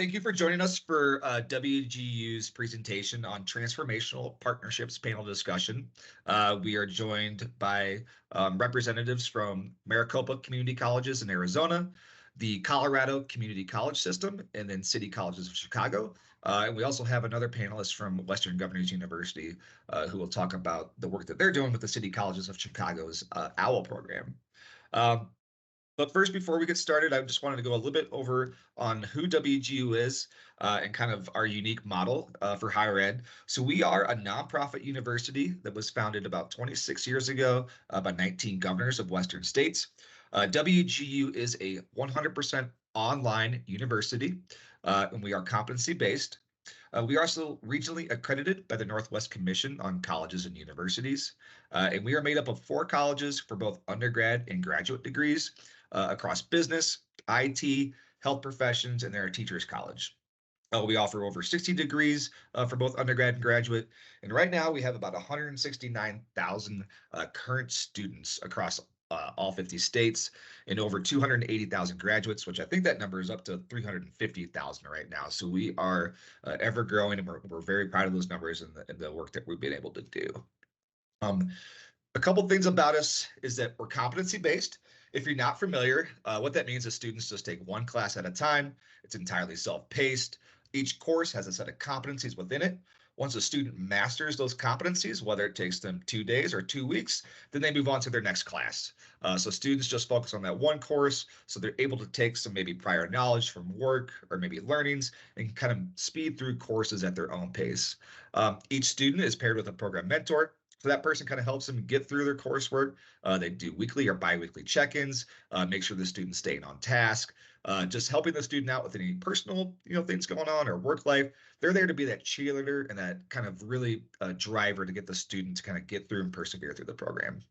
thank you for joining us for WGU's presentation on Transformational Partnerships panel discussion. We are joined by representatives from Maricopa Community Colleges in Arizona, the Colorado Community College System, and then City Colleges of Chicago. And we also have another panelist from Western Governors University who will talk about the work that they're doing with the City Colleges of Chicago's OWL program. Um, but first, before we get started, I just wanted to go a little bit over on who WGU is and kind of our unique model for higher ed. So we are a nonprofit university that was founded about 26 years ago by 19 governors of Western states. WGU is a 100% online university, and we are competency-based. We are also regionally accredited by the Northwest Commission on Colleges and Universities, and we are made up of 4 colleges for both undergrad and graduate degrees across business, IT, health professions, and then our Teachers College. We offer over 60 degrees for both undergrad and graduate, and right now we have about 169,000 current students across all 50 states and over 280,000 graduates, which I think that number is up to 350,000 right now. So we are ever growing, and we're very proud of those numbers and the work that we've been able to do. A couple things about us is that we're competency-based. If you're not familiar, what that means is students just take one class at a time. It's entirely self-paced. Each course has a set of competencies within it. Once a student masters those competencies, whether it takes them 2 days or 2 weeks, then they move on to their next class. So students just focus on that one course, so they're able to take some maybe prior knowledge from work or maybe learnings and kind of speed through courses at their own pace. Each student is paired with a program mentor. So that person kind of helps them get through their coursework. They do weekly or biweekly check-ins, make sure the student's staying on task, just helping the student out with any personal, things going on or work life. They're there to be that cheerleader and that kind of really driver to get the student to kind of get through and persevere through the program.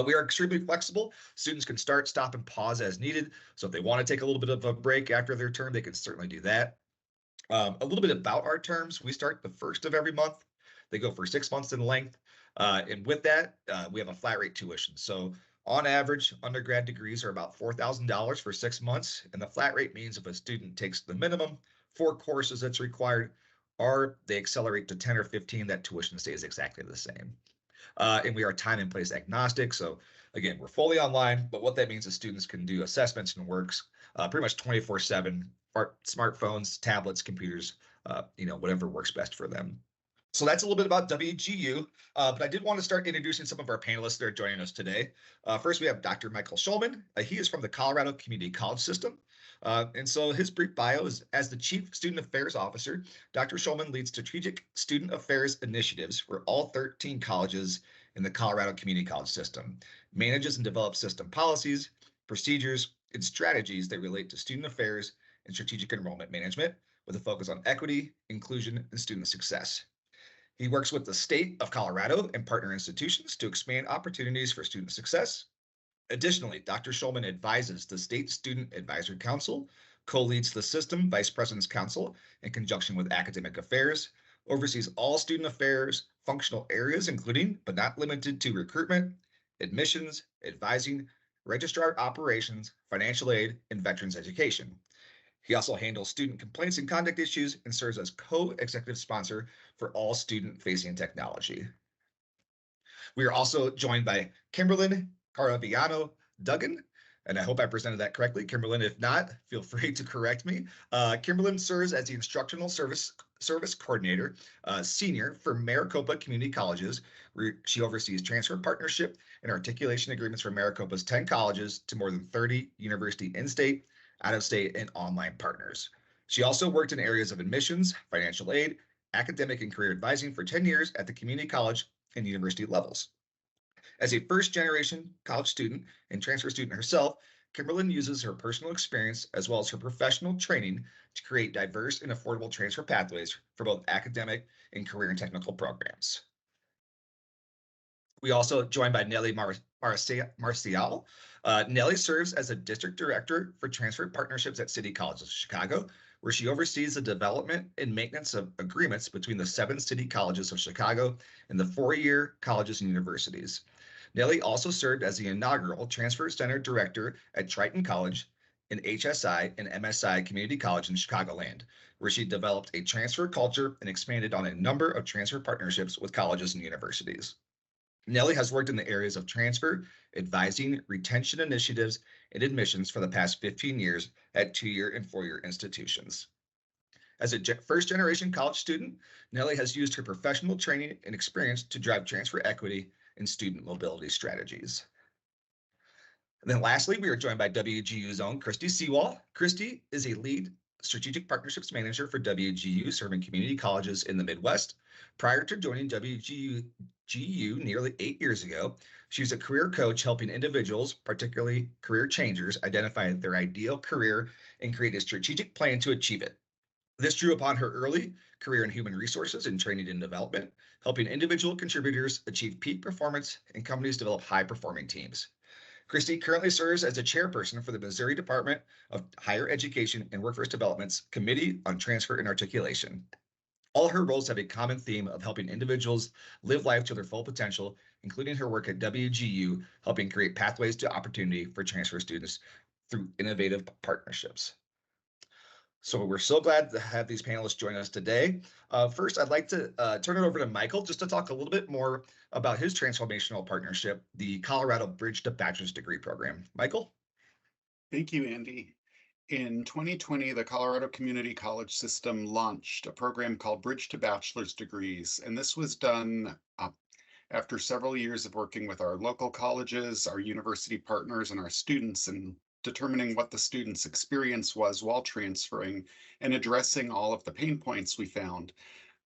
We are extremely flexible. Students can start, stop, and pause as needed. So if they want to take a little bit of a break after their term, they can certainly do that. A little bit about our terms. We start the first of every month. They go for 6 months in length. And with that, we have a flat rate tuition. So on average, undergrad degrees are about $4,000 for 6 months. And the flat rate means if a student takes the minimum 4 courses that's required, or they accelerate to 10 or 15, that tuition stays exactly the same. And we are time and place agnostic. So again, we're fully online, but what that means is students can do assessments and works pretty much 24/7, smartphones, tablets, computers, whatever works best for them. So that's a little bit about WGU, but I did want to start introducing some of our panelists that are joining us today. First, we have Dr. Michael Schulman. He is from the Colorado Community College System. And so his brief bio is, as the Chief Student Affairs Officer, Dr. Schulman leads strategic student affairs initiatives for all 13 colleges in the Colorado Community College System, manages and develops system policies, procedures, and strategies that relate to student affairs and strategic enrollment management with a focus on equity, inclusion, and student success. He works with the state of Colorado and partner institutions to expand opportunities for student success. Additionally, Dr. Schulman advises the State Student Advisory Council, co-leads the System Vice President's Council in conjunction with academic affairs, oversees all student affairs functional areas, including but not limited to recruitment, admissions, advising, registrar operations, financial aid, and veterans education. He also handles student complaints and conduct issues and serves as co-executive sponsor for all student-facing technology. We are also joined by Kimberlyn Caraviano Duggan, and I hope I presented that correctly. Kimberlyn, if not, feel free to correct me. Kimberlyn serves as the Instructional Service Coordinator, Senior for Maricopa Community Colleges, where she oversees transfer partnership and articulation agreements for Maricopa's 10 colleges to more than 30 university in-state, out-of-state, and online partners. She also worked in areas of admissions, financial aid, academic and career advising for 10 years at the community college and university levels. As a first-generation college student and transfer student herself, Kimberlyn uses her personal experience as well as her professional training to create diverse and affordable transfer pathways for both academic and career and technical programs. We also joined by Nellie Marcial. Nellie serves as a district director for transfer partnerships at City Colleges of Chicago, where she oversees the development and maintenance of agreements between the 7 city colleges of Chicago and the 4-year colleges and universities. Nellie also served as the inaugural Transfer Center Director at Triton College in HSI and MSI Community College in Chicagoland, where she developed a transfer culture and expanded on a number of transfer partnerships with colleges and universities. Nellie has worked in the areas of transfer, advising, retention initiatives, and admissions for the past 15 years at 2-year and 4-year institutions. As a first-generation college student, Nellie has used her professional training and experience to drive transfer equity and student mobility strategies. And then lastly, we are joined by WGU's own Christy Seawall. Christy is a lead strategic partnerships manager for WGU, serving community colleges in the Midwest. Prior to joining WGU nearly 8 years ago, she was a career coach helping individuals, particularly career changers, identify their ideal career and create a strategic plan to achieve it. This drew upon her early career in human resources and training and development, helping individual contributors achieve peak performance and companies develop high-performing teams. Christy currently serves as a chairperson for the Missouri Department of Higher Education and Workforce Development's Committee on Transfer and Articulation. All her roles have a common theme of helping individuals live life to their full potential, including her work at WGU, helping create pathways to opportunity for transfer students through innovative partnerships. So we're so glad to have these panelists join us today. First, I'd like to turn it over to Michael just to talk a little bit more about his transformational partnership, the Colorado Bridge to Bachelor's Degree Program. Michael? Thank you, Andy. In 2020, the Colorado Community College System launched a program called Bridge to Bachelor's Degrees, and this was done after several years of working with our local colleges, our university partners, and our students, and determining what the students' experience was while transferring and addressing all of the pain points we found.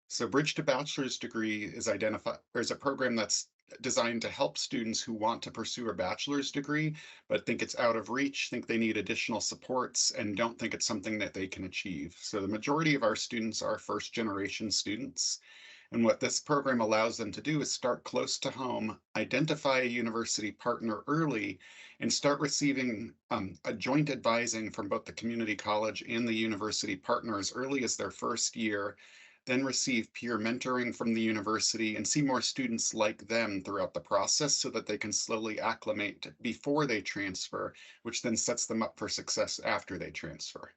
So Bridge to Bachelor's Degree is a program that's designed to help students who want to pursue a bachelor's degree, but think it's out of reach, think they need additional supports, and don't think it's something that they can achieve. So the majority of our students are first generation students. And what this program allows them to do is start close to home, identify a university partner early, and start receiving a joint advising from both the community college and the university partner as early as their first year, then receive peer mentoring from the university and see more students like them throughout the process so that they can slowly acclimate before they transfer, which then sets them up for success after they transfer.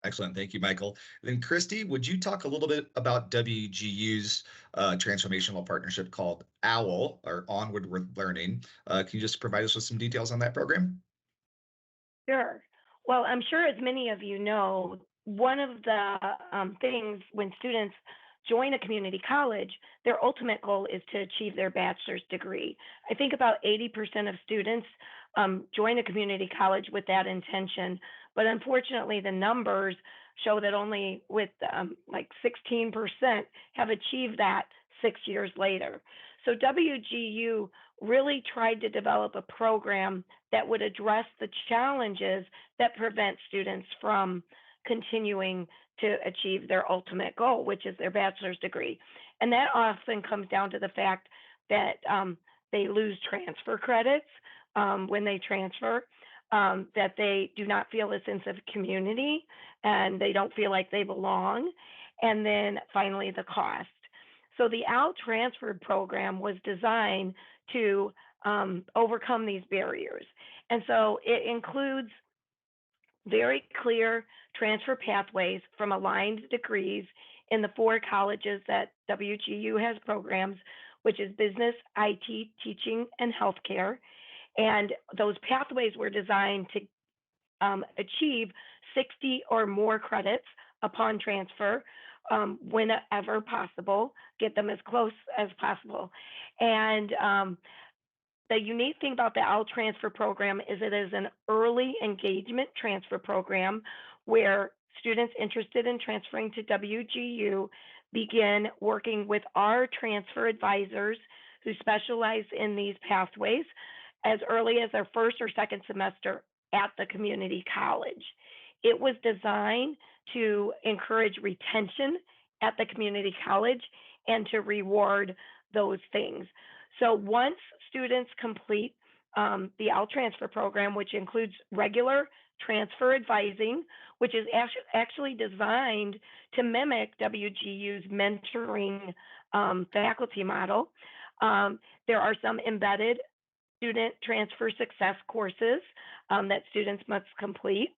Excellent. Thank you, Michael. Then Christy, would you talk a little bit about WGU's transformational partnership called OWL, or Onward with Learning? Can you just provide us with some details on that program? Sure. Well, I'm sure as many of you know, one of the things when students join a community college, their ultimate goal is to achieve their bachelor's degree. I think about 80% of students join a community college with that intention, but unfortunately the numbers show that only with like 16% have achieved that 6 years later. So WGU really tried to develop a program that would address the challenges that prevent students from continuing to achieve their ultimate goal, which is their bachelor's degree. And that often comes down to the fact that they lose transfer credits when they transfer, that they do not feel a sense of community and they don't feel like they belong. And then finally, the cost. So the OWL transfer program was designed to overcome these barriers. And so it includes very clear transfer pathways from aligned degrees in the 4 colleges that WGU has programs, which is business, IT, teaching, and healthcare. And those pathways were designed to achieve 60 or more credits upon transfer whenever possible, get them as close as possible. And the unique thing about the OWL transfer program is it is an early engagement transfer program where students interested in transferring to WGU begin working with our transfer advisors who specialize in these pathways as early as their first or second semester at the community college. It was designed to encourage retention at the community college and to reward those things. So once students complete the OWL transfer program, which includes regular transfer advising, which is actually designed to mimic WGU's mentoring faculty model. There are some embedded student transfer success courses that students must complete.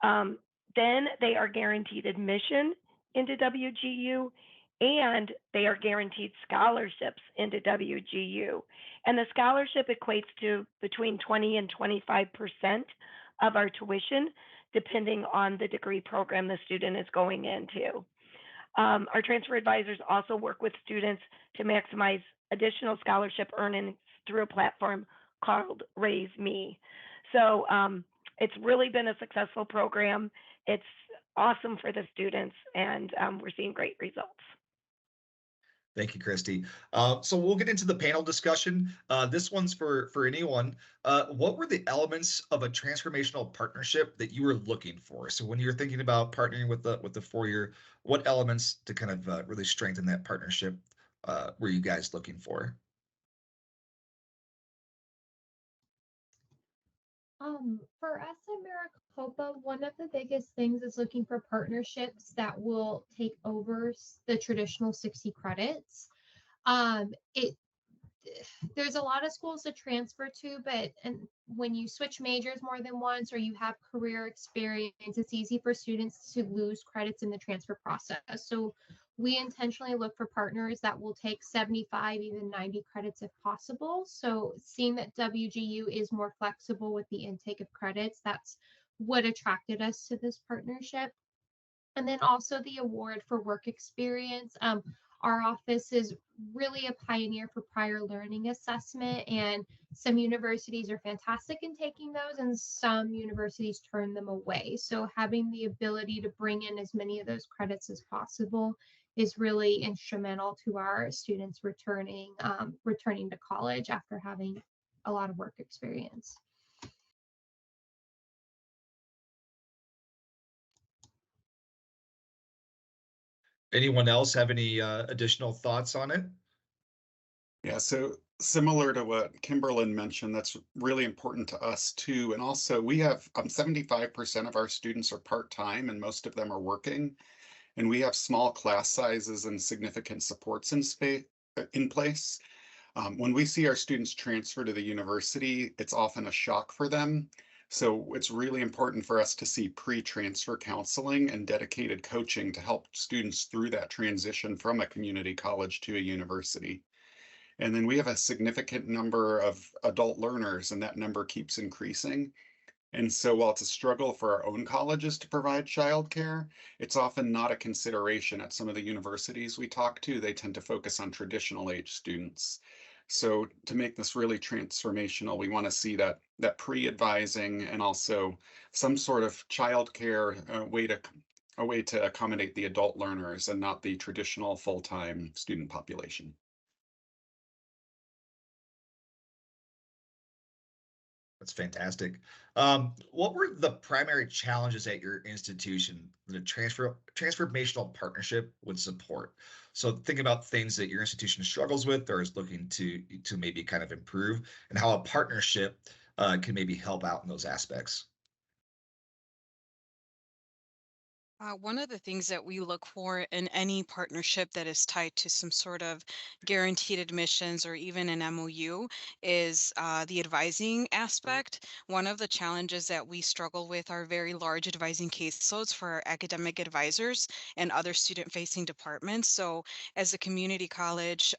Then they are guaranteed admission into WGU, and they are guaranteed scholarships into WGU. And the scholarship equates to between 20 and 25% of our tuition, depending on the degree program the student is going into. Our transfer advisors also work with students to maximize additional scholarship earnings through a platform called Raise Me. So it's really been a successful program. It's awesome for the students, and we're seeing great results. Thank you, Christy. So we'll get into the panel discussion. This one's for anyone. What were the elements of a transformational partnership that you were looking for? So when you're thinking about partnering with the four-year, what elements to kind of really strengthen that partnership were you guys looking for? For us at Maricopa, one of the biggest things is looking for partnerships that will take over the traditional 60 credits. It there's a lot of schools to transfer to, but when you switch majors more than once or you have career experience, it's easy for students to lose credits in the transfer process. So we intentionally look for partners that will take 75, even 90 credits if possible. So seeing that WGU is more flexible with the intake of credits, that's what attracted us to this partnership. And then also the award for work experience. Our office is really a pioneer for prior learning assessment, and some universities are fantastic in taking those, and some universities turn them away. So having the ability to bring in as many of those credits as possible is really instrumental to our students returning to college after having a lot of work experience. Anyone else have any additional thoughts on it? Yeah, so similar to what Kimberlyn mentioned, that's really important to us too. And also we have 75% of our students are part-time and most of them are working. And we have small class sizes and significant supports in place. When we see our students transfer to the university, it's often a shock for them. So it's really important for us to see pre-transfer counseling and dedicated coaching to help students through that transition from a community college to a university. And then we have a significant number of adult learners, and that number keeps increasing. And so while it's a struggle for our own colleges to provide childcare, it's often not a consideration at some of the universities we talk to. They tend to focus on traditional age students. So to make this really transformational, we want to see that pre-advising and also some sort of childcare a way to accommodate the adult learners and not the traditional full-time student population. That's fantastic. What were the primary challenges at your institution that a transformational partnership would support? So think about things that your institution struggles with or is looking to maybe kind of improve, and how a partnership can maybe help out in those aspects. One of the things that we look for in any partnership that is tied to some sort of guaranteed admissions or even an MOU is the advising aspect. One of the challenges that we struggle with are very large advising caseloads for our academic advisors and other student-facing departments. So as a community college,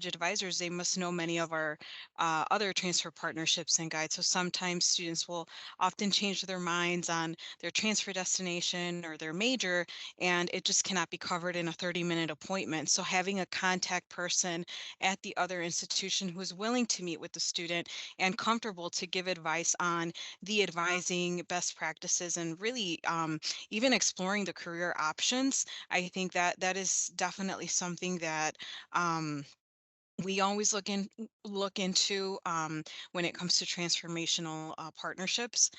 advisors, they must know many of our other transfer partnerships and guides. So sometimes students will often change their minds on their transfer destination or their major, and it just cannot be covered in a 30-minute appointment. So having a contact person at the other institution who is willing to meet with the student and comfortable to give advice on the advising best practices and really even exploring the career options, I think that that is definitely something that we always look into when it comes to transformational partnerships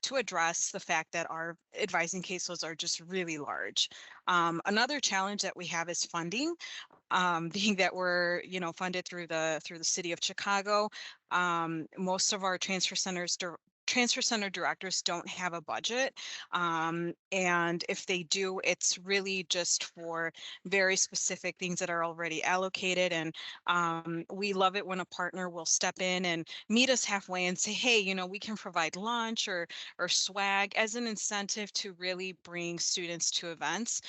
to address the fact that our advising caseloads are just really large. Another challenge that we have is funding, being that we're funded through the city of Chicago. Most of our transfer centers transfer center directors don't have a budget. And if they do, it's really just for very specific things that are already allocated. And we love it when a partner will step in and meet us halfway and say, hey, you know, we can provide lunch or swag as an incentive to really bring students to events.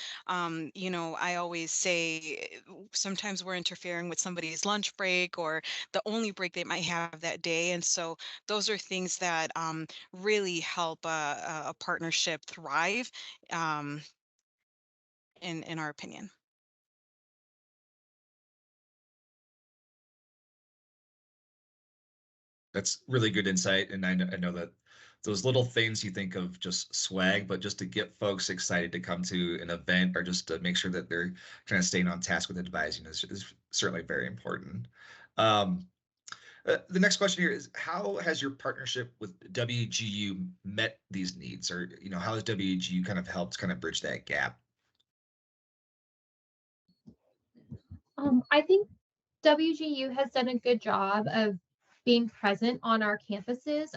You know, I always say sometimes we're interfering with somebody's lunch break or the only break they might have that day. And so those are things that really help a partnership thrive, um, in our opinion. That's really good insight. And I know that those little things you think of just swag, but just to get folks excited to come to an event or just to make sure that they're kind of staying on task with advising is certainly very important. Um, the next question here is, how has your partnership with WGU met these needs? Or, you know, how has WGU kind of helped kind of bridge that gap? I think WGU has done a good job of being present on our campuses.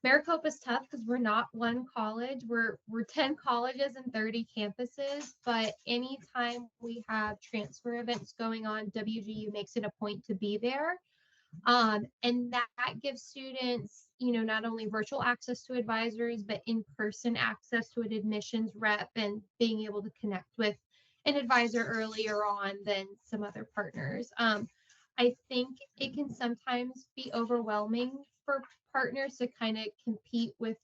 Maricopa's tough because we're not one college. We're 10 colleges and 30 campuses, but anytime we have transfer events going on, WGU makes it a point to be there. And that gives students, you know, not only virtual access to advisors, but in-person access to an admissions rep and being able to connect with an advisor earlier on than some other partners. I think it can sometimes be overwhelming for partners to kind of compete with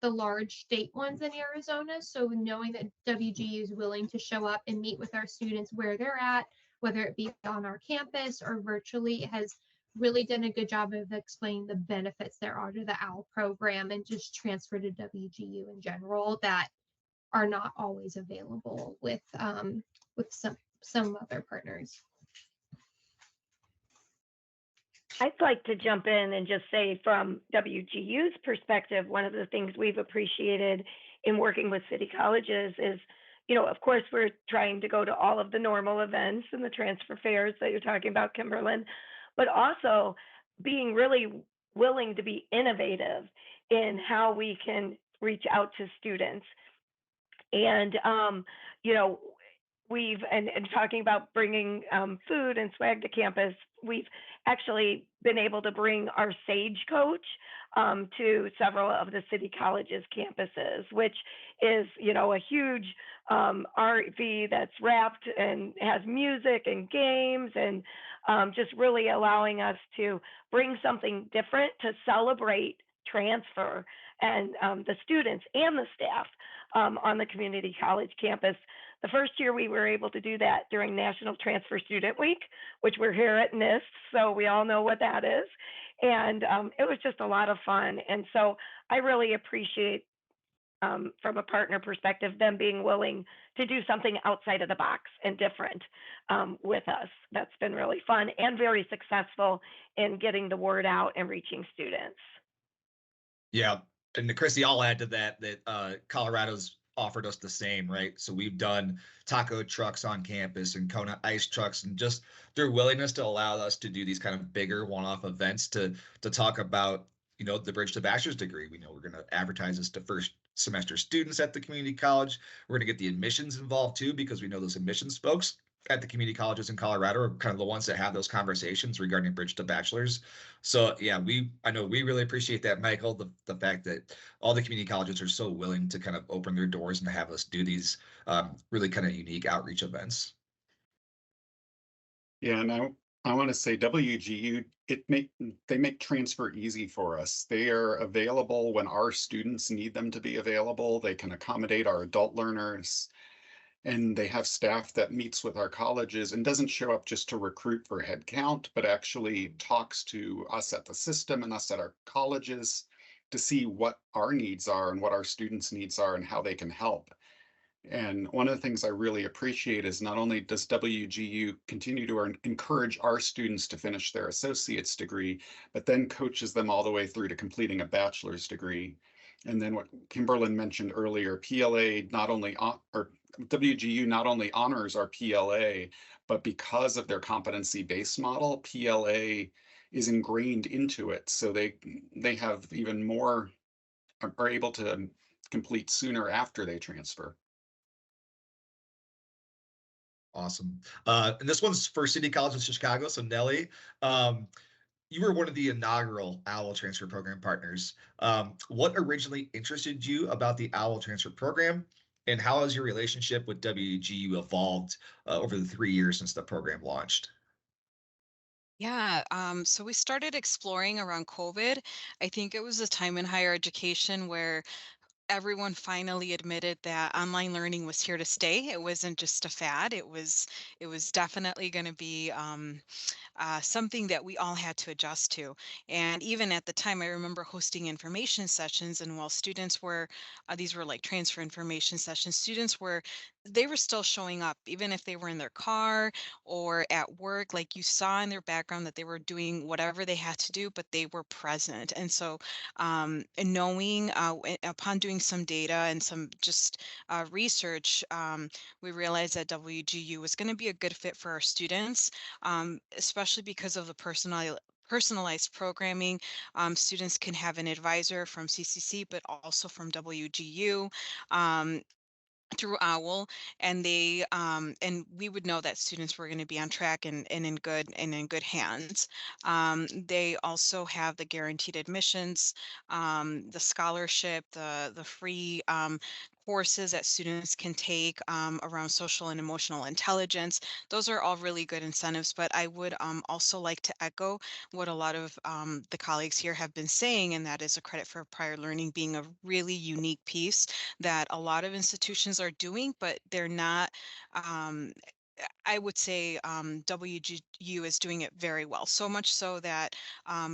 the large state ones in Arizona. So knowing that WGU is willing to show up and meet with our students where they're at, whether it be on our campus or virtually, has really done a good job of explaining the benefits there are to the OWL program and just transfer to WGU in general that are not always available with some other partners. I'd like to jump in and just say from WGU's perspective, one of the things we've appreciated in working with city colleges is, you know, of course, we're trying to go to all of the normal events and the transfer fairs that you're talking about, Kimberlyn, but also being really willing to be innovative in how we can reach out to students. And, you know, and talking about bringing food and swag to campus, we've actually been able to bring our Sage coach to several of the city colleges campuses, which is, you know, a huge RV that's wrapped and has music and games and just really allowing us to bring something different to celebrate transfer and the students and the staff on the community college campus. The first year we were able to do that during National Transfer Student Week, which we're here at NISTS, so we all know what that is. And it was just a lot of fun. And so I really appreciate, from a partner perspective, them being willing to do something outside of the box and different with us. That's been really fun and very successful in getting the word out and reaching students. Yeah, and Chrissy, I'll add to that Colorado's offered us the same, right? So we've done taco trucks on campus and Kona ice trucks, and just their willingness to allow us to do these kind of bigger one-off events to talk about, you know, the Bridge to Bachelor's degree. We know we're going to advertise this to first semester students at the community college. We're going to get the admissions involved too, because we know those admissions folks at the community colleges in Colorado are kind of the ones that have those conversations regarding Bridge to Bachelor's. So yeah, I know we really appreciate that, Michael, the fact that all the community colleges are so willing to kind of open their doors and have us do these really kind of unique outreach events. Yeah, and I want to say WGU, they make transfer easy for us. They are available when our students need them to be available. They can accommodate our adult learners. And they have staff that meets with our colleges and doesn't show up just to recruit for headcount, but actually talks to us at the system and us at our colleges to see what our needs are and what our students' needs are and how they can help. And one of the things I really appreciate is not only does WGU continue to encourage our students to finish their associate's degree, but then coaches them all the way through to completing a bachelor's degree. And then what Kimberlyn mentioned earlier, PLA not only or WGU not only honors our PLA, but because of their competency-based model, PLA is ingrained into it. So they have even more are able to complete sooner after they transfer. Awesome. And this one's for City College of Chicago. So Nellie, um, you were one of the inaugural OWL Transfer Program partners. What originally interested you about the OWL Transfer Program, and how has your relationship with WGU evolved over the 3 years since the program launched? Yeah, so we started exploring around COVID. I think it was a time in higher education where everyone finally admitted that online learning was here to stay. It wasn't just a fad. It was definitely going to be something that we all had to adjust to. And even at the time, I remember hosting information sessions, and while students were, these were like transfer information sessions, they were still showing up, even if they were in their car or at work. Like you saw in their background that they were doing whatever they had to do, but they were present. And so, and knowing upon doing some data and some just research, we realized that WGU was going to be a good fit for our students, especially because of the personalized programming. Students can have an advisor from CCC, but also from WGU. Um, through OWL, and we would know that students were going to be on track and in good hands. They also have the guaranteed admissions, the scholarship, the free courses that students can take around social and emotional intelligence. Those are all really good incentives, but I would also like to echo what a lot of the colleagues here have been saying, and that is a credit for prior learning being a really unique piece that a lot of institutions are doing, but they're not. Um, I would say WGU is doing it very well, so much so that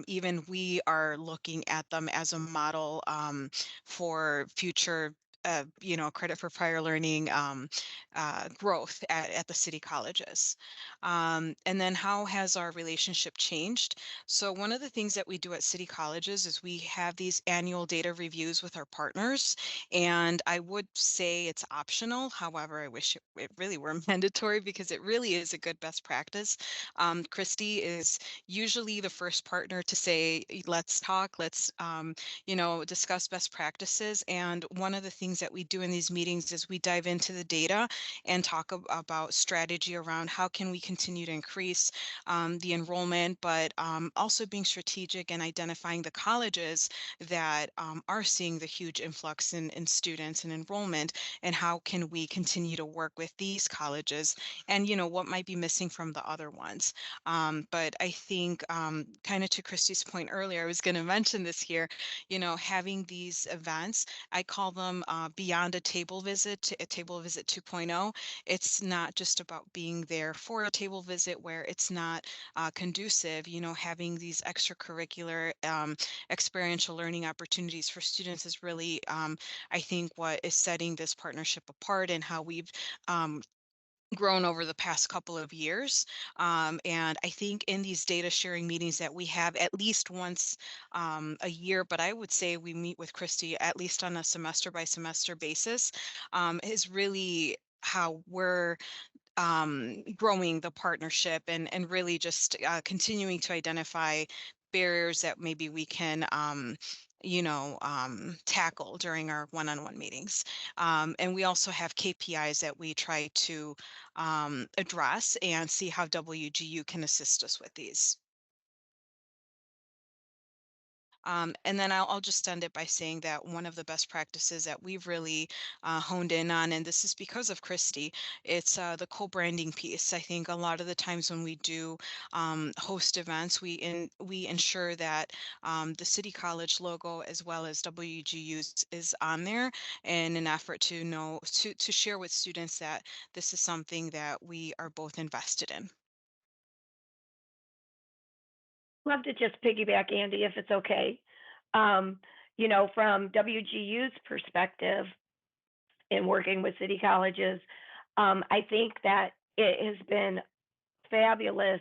even we are looking at them as a model for future. Credit for prior learning growth at the city colleges. And then how has our relationship changed? So one of the things that we do at city colleges is we have these annual data reviews with our partners, and I would say it's optional. However, I wish it really were mandatory because it really is a good best practice. Christy is usually the first partner to say, let's talk, let's, discuss best practices. And one of the things that we do in these meetings is we dive into the data and talk about strategy around how can we continue to increase the enrollment, but also being strategic and identifying the colleges that are seeing the huge influx in students and enrollment, and how can we continue to work with these colleges, and what might be missing from the other ones. But I think kind of to Christy's point earlier, I was going to mention this here, having these events, I call them beyond a table visit to a table visit 2.0. It's not just about being there for a table visit where it's not conducive, having these extracurricular experiential learning opportunities for students is really, I think, what is setting this partnership apart, and how we've grown over the past couple of years. And I think in these data sharing meetings that we have at least once a year, but I would say we meet with Christy at least on a semester by semester basis, is really how we're growing the partnership, and really just continuing to identify barriers that maybe we can tackle during our one-on-one meetings. And we also have KPIs that we try to address and see how WGU can assist us with these. And then I'll just end it by saying that one of the best practices that we've really honed in on, and this is because of Christy, it's the co-branding piece. I think a lot of the times when we do host events, we ensure that the City College logo as well as WGU's is on there, in an effort to to share with students that this is something that we are both invested in. Love to just piggyback, Andy, if it's okay. From WGU's perspective in working with city colleges, I think that it has been fabulous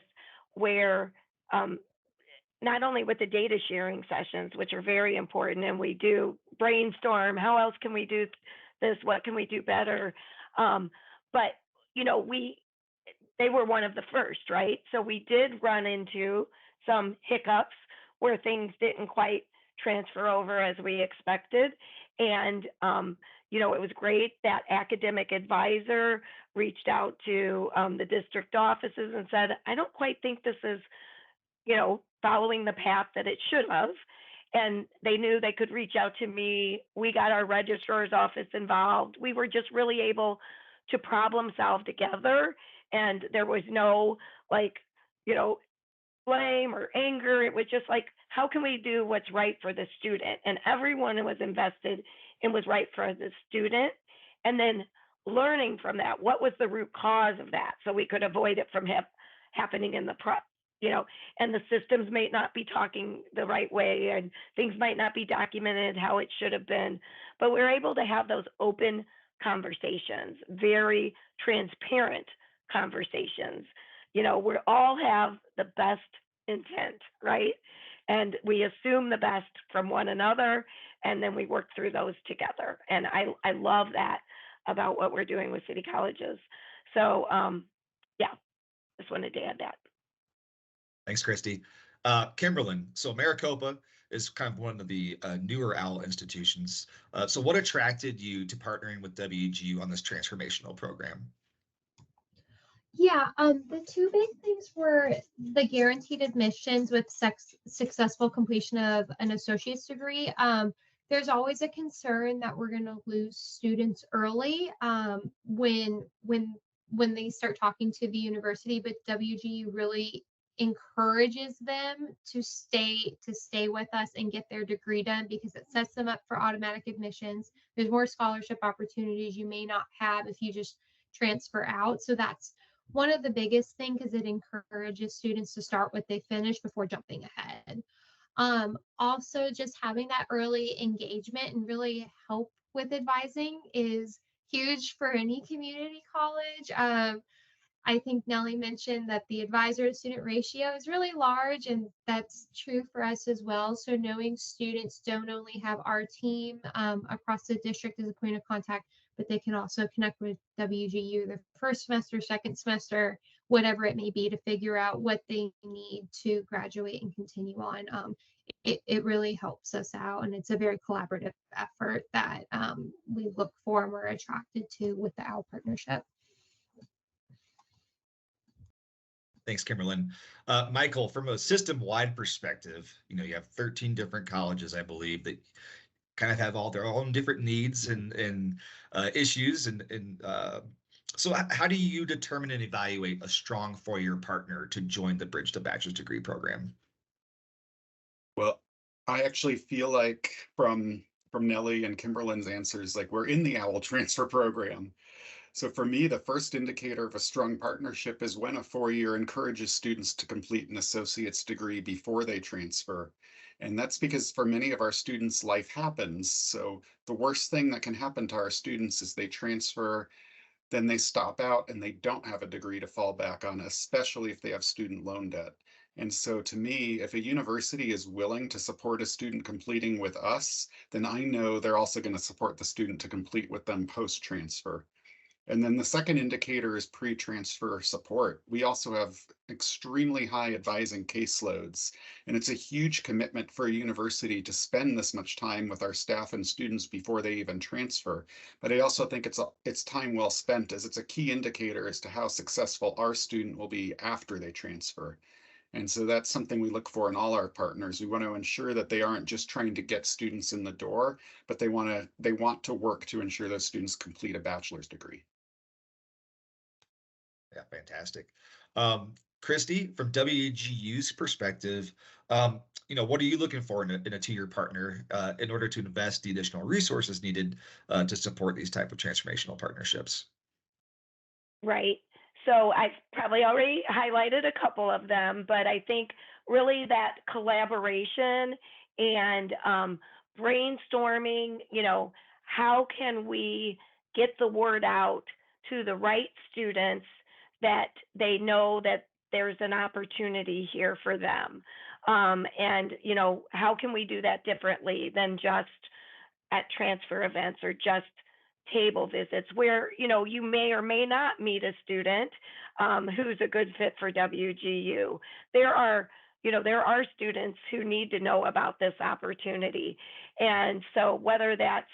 where not only with the data sharing sessions, which are very important, and we do brainstorm, how else can we do this? What can we do better? But, they were one of the first, right? So we did run into some hiccups where things didn't quite transfer over as we expected. And, it was great that academic advisor reached out to the district offices and said, I don't quite think this is, following the path that it should have. And they knew they could reach out to me. We got our registrar's office involved. We were just really able to problem solve together. And there was no blame or anger. It was just like, how can we do what's right for the student? And everyone was invested in was right for the student. And then learning from that, what was the root cause of that, so we could avoid it from happening in the and the systems may not be talking the right way, and things might not be documented how it should have been. But we're able to have those open conversations, very transparent conversations. We all have the best intent, right? And we assume the best from one another, and then we work through those together. And I love that about what we're doing with city colleges. So, just wanted to add that. Thanks, Christy. Kimberlyn, so Maricopa is kind of one of the newer OWL institutions. So what attracted you to partnering with WGU on this transformational program? Yeah, the two big things were the guaranteed admissions with successful completion of an associate's degree. There's always a concern that we're going to lose students early when they start talking to the university, but WGU really encourages them to stay with us and get their degree done, because it sets them up for automatic admissions. There's more scholarship opportunities you may not have if you just transfer out. So that's one of the biggest things, because it encourages students to start what they finish before jumping ahead. Also, just having that early engagement and really help with advising is huge for any community college. I think Nellie mentioned that the advisor to student ratio is really large, and that's true for us as well. So knowing students don't only have our team across the district as a point of contact, but they can also connect with WGU the first semester, second semester, whatever it may be, to figure out what they need to graduate and continue on. It really helps us out, and it's a very collaborative effort that we look for and we're attracted to with the OWL partnership. Thanks, Kimberlyn. Michael, from a system-wide perspective, you have 13 different colleges, I believe, that kind of have all their own different needs and issues. And so how do you determine and evaluate a strong four-year partner to join the Bridge to Bachelor's Degree program? Well, I actually feel like from Nellie and Kimberlyn's answers, like we're in the OWL transfer program. So for me, the first indicator of a strong partnership is when a four-year encourages students to complete an associate's degree before they transfer. And that's because for many of our students, life happens. So the worst thing that can happen to our students is they transfer, then they stop out and they don't have a degree to fall back on, especially if they have student loan debt. And so to me, if a university is willing to support a student completing with us, then I know they're also going to support the student to complete with them post-transfer. And then the second indicator is pre-transfer support. We also have extremely high advising caseloads, and it's a huge commitment for a university to spend this much time with our staff and students before they even transfer. But I also think it's time well spent, as it's a key indicator as to how successful our student will be after they transfer. And so that's something we look for in all our partners. We want to ensure that they aren't just trying to get students in the door, but they want to work to ensure those students complete a bachelor's degree. Yeah, fantastic. Christy, from WGU's perspective, what are you looking for in a two-year partner in order to invest the additional resources needed to support these type of transformational partnerships? Right. So I've probably already highlighted a couple of them, but I think really that collaboration and brainstorming, how can we get the word out to the right students that they know that there's an opportunity here for them. And, how can we do that differently than just at transfer events or just table visits where, you may or may not meet a student who's a good fit for WGU. There are there are students who need to know about this opportunity. And so whether that's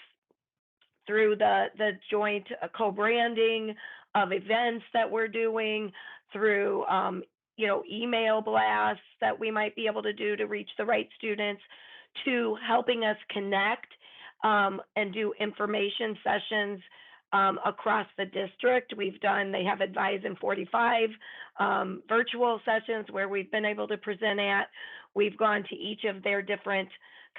through the joint co-branding of events that we're doing, through email blasts that we might be able to do to reach the right students, to helping us connect and do information sessions across the district. They have Advise in 45 virtual sessions where we've been able to present at. We've gone to each of their different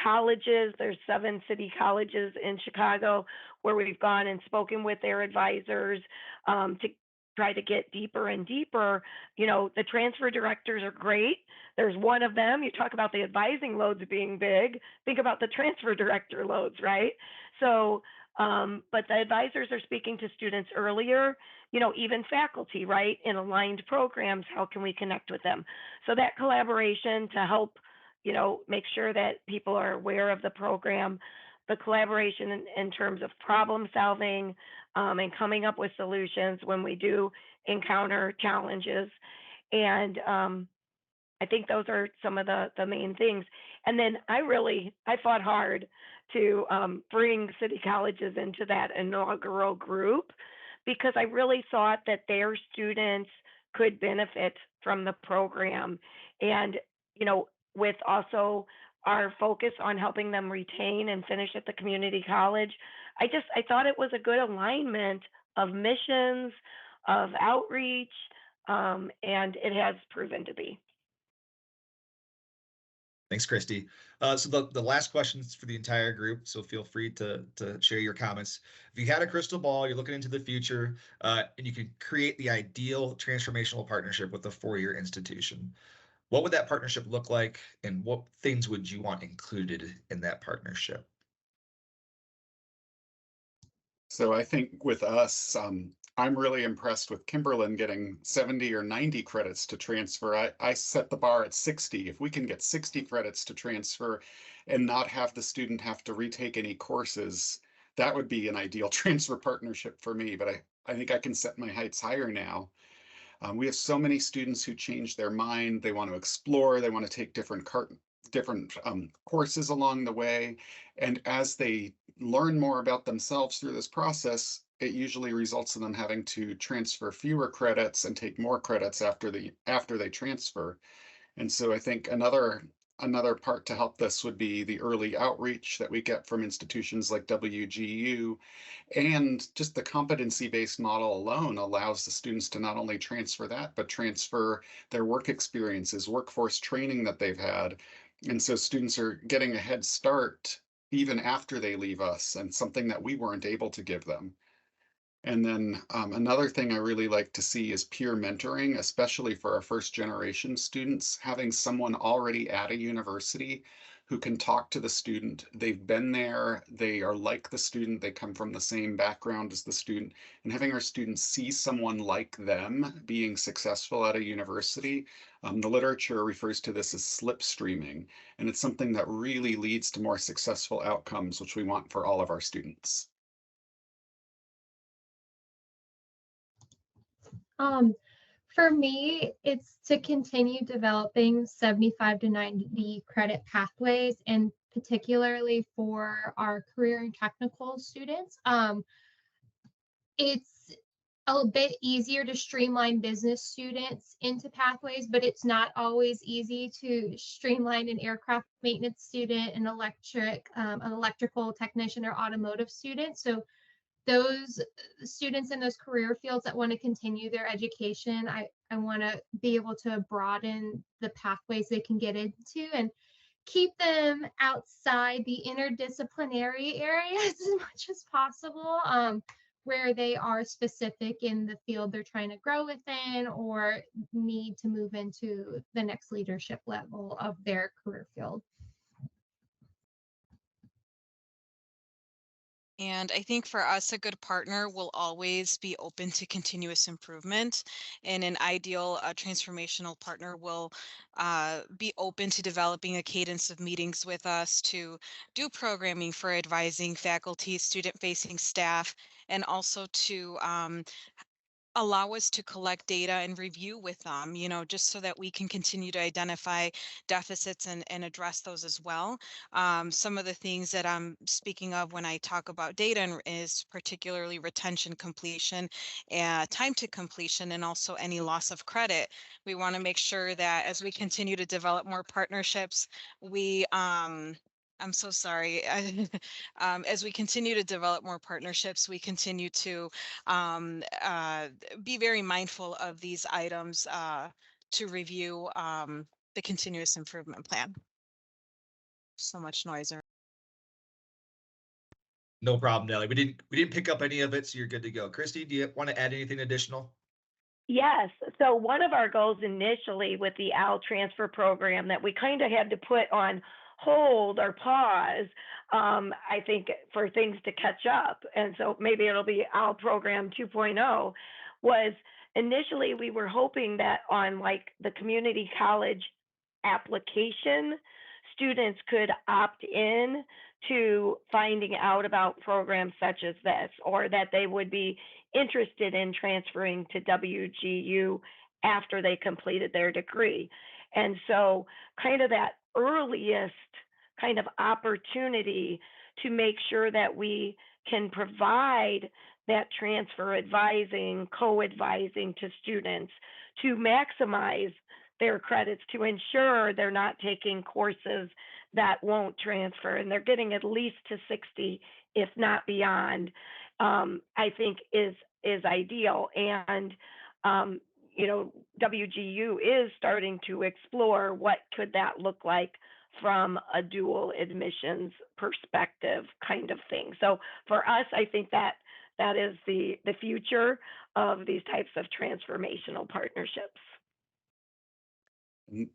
colleges. There's 7 city colleges in Chicago where we've gone and spoken with their advisors to try to get deeper and deeper. The transfer directors are great. There's one of them. You talk about the advising loads being big. Think about the transfer director loads, right? So, but the advisors are speaking to students earlier, even faculty, right? In aligned programs, how can we connect with them? So that collaboration to help, make sure that people are aware of the program, the collaboration in terms of problem solving and coming up with solutions when we do encounter challenges. And I think those are some of the main things. And then I fought hard to bring city colleges into that inaugural group, because I really thought that their students could benefit from the program. And, with also our focus on helping them retain and finish at the community college, I thought it was a good alignment of missions, of outreach, and it has proven to be. Thanks, Christy. So the last question is for the entire group, so feel free to share your comments. If you had a crystal ball, you're looking into the future, and you can create the ideal transformational partnership with a 4-year institution, what would that partnership look like, and what things would you want included in that partnership? So I think with us, I'm really impressed with Kimberlyn getting 70 or 90 credits to transfer. I set the bar at 60. If we can get 60 credits to transfer and not have the student have to retake any courses, that would be an ideal transfer partnership for me. But I think I can set my heights higher now. We have so many students who change their mind. They want to explore. They want to take different courses along the way. And as they learn more about themselves through this process, it usually results in them having to transfer fewer credits and take more credits after they transfer. And so I think another part to help this would be the early outreach that we get from institutions like WGU. And just the competency-based model alone allows the students to not only transfer that, but transfer their work experiences, workforce training that they've had. And so students are getting a head start even after they leave us, and something that we weren't able to give them. And then another thing I really like to see is peer mentoring, especially for our first generation students, having someone already at a university who can talk to the student. They've been there, they are like the student, they come from the same background as the student, and having our students see someone like them being successful at a university. The literature refers to this as slipstreaming, and it's something that really leads to more successful outcomes, which we want for all of our students. For me, it's to continue developing 75 to 90 credit pathways, and particularly for our career and technical students. It's a bit easier to streamline business students into pathways, but it's not always easy to streamline an aircraft maintenance student, an electrical technician, or automotive student. So those students in those career fields that want to continue their education, I want to be able to broaden the pathways they can get into and keep them outside the interdisciplinary areas as much as possible, where they are specific in the field they're trying to grow within or need to move into the next leadership level of their career field. And I think for us, a good partner will always be open to continuous improvement. And an ideal transformational partner will be open to developing a cadence of meetings with us to do programming for advising faculty, student-facing staff, and also to allow us to collect data and review with them, just so that we can continue to identify deficits and address those as well. Some of the things that I'm speaking of when I talk about data is particularly retention, completion, time to completion, and also any loss of credit. We want to make sure that as we continue to develop more partnerships, I'm so sorry. As we continue to develop more partnerships, we continue to be very mindful of these items to review the continuous improvement plan. So much noise. No problem, Nellie. We didn't pick up any of it, so you're good to go. Christy, do you want to add anything additional? Yes. So one of our goals initially with the OWL transfer program that we kind of had to put on hold or pause, I think for things to catch up, and so maybe it'll be OWL program 2.0, was initially we were hoping that on like the community college application, students could opt in to finding out about programs such as this, or that they would be interested in transferring to WGU after they completed their degree. And so kind of that earliest kind of opportunity to make sure that we can provide that transfer advising, co-advising to students to maximize their credits, to ensure they're not taking courses that won't transfer and they're getting at least to 60, if not beyond, I think is ideal. And WGU is starting to explore what could that look like from a dual admissions perspective kind of thing. So for us, I think that is the future of these types of transformational partnerships.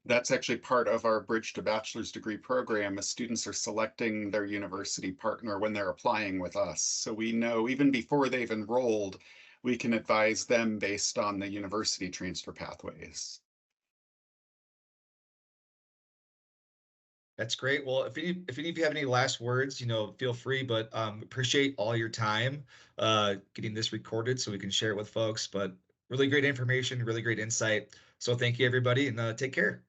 That's actually part of our Bridge to Bachelor's Degree program, as students are selecting their university partner when they're applying with us. So we know even before they've enrolled, we can advise them based on the university transfer pathways. That's great. Well, if any of you have any last words, feel free, but appreciate all your time getting this recorded so we can share it with folks. But really great information, really great insight. So thank you, everybody, and take care.